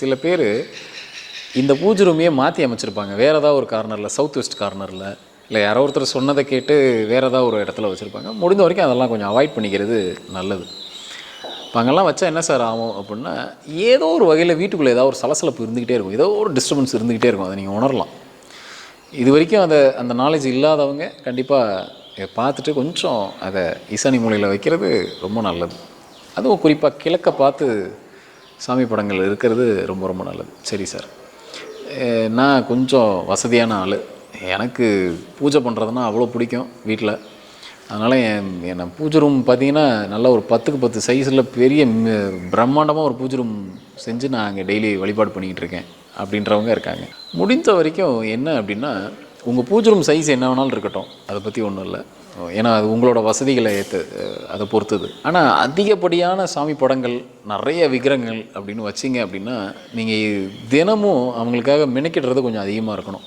சில பேர் இந்த பூஜை ரூமையே மாற்றி அமைச்சிருப்பாங்க. வேறு ஏதாவது ஒரு கார்னரில், சவுத் வெஸ்ட் கார்னரில், இல்லை யாரோ ஒருத்தர் சொன்னதை கேட்டு வேறு ஏதாவது ஒரு இடத்துல வச்சுருப்பாங்க. முடிந்த வரைக்கும் அதெல்லாம் கொஞ்சம் அவாய்ட் பண்ணிக்கிறது நல்லது. இப்போ அங்கெல்லாம் வச்சா என்ன சார் ஆகும் அப்படின்னா, ஏதோ ஒரு வகையில் வீட்டுக்குள்ளே ஏதாவது ஒரு சலசலப்பு இருந்துக்கிட்டே இருக்கும், ஏதோ ஒரு டிஸ்டர்பன்ஸ் இருந்துக்கிட்டே இருக்கும். அதை நீங்கள் உணரலாம். இது வரைக்கும் அந்த நாலேஜ் இல்லாதவங்க கண்டிப்பாக பார்த்துட்டு கொஞ்சம் அதை ஈசானி மூலையில் வைக்கிறது ரொம்ப நல்லது. அதுவும் குறிப்பாக கிழக்க பார்த்து சாமி படங்கள் இருக்கிறது ரொம்ப ரொம்ப நல்லது. சரி சார், நான் கொஞ்சம் வசதியான ஆள். எனக்கு பூஜை பண்ணுறதுனா அவ்வளோ பிடிக்கும் வீட்டில். அதனால் என்னை பூஜை ரூம் பார்த்திங்கன்னா நல்லா ஒரு 10க்கு 10 சைஸில் பெரிய பிரம்மாண்டமாக ஒரு பூஜை ரூம் செஞ்சு நான் அங்கே டெய்லி வழிபாடு பண்ணிக்கிட்டு இருக்கேன் அப்படின்றவங்க இருக்காங்க. முடிந்த வரைக்கும் என்ன அப்படின்னா, உங்கள் பூஜை ரூம் சைஸ் என்ன வேணாலும் இருக்கட்டும், அதை பற்றி ஒன்றும் இல்லை. ஏன்னா அது உங்களோட வசதிகளை அதை பொறுத்தது. ஆனால் அதிகப்படியான சாமி படங்கள், நிறைய விக்கிரகங்கள் அப்படின்னு வச்சிங்க அப்படின்னா, நீங்கள் தினமும் அவங்களுக்காக மெனக்கிடுறது கொஞ்சம் அதிகமாக இருக்கணும்.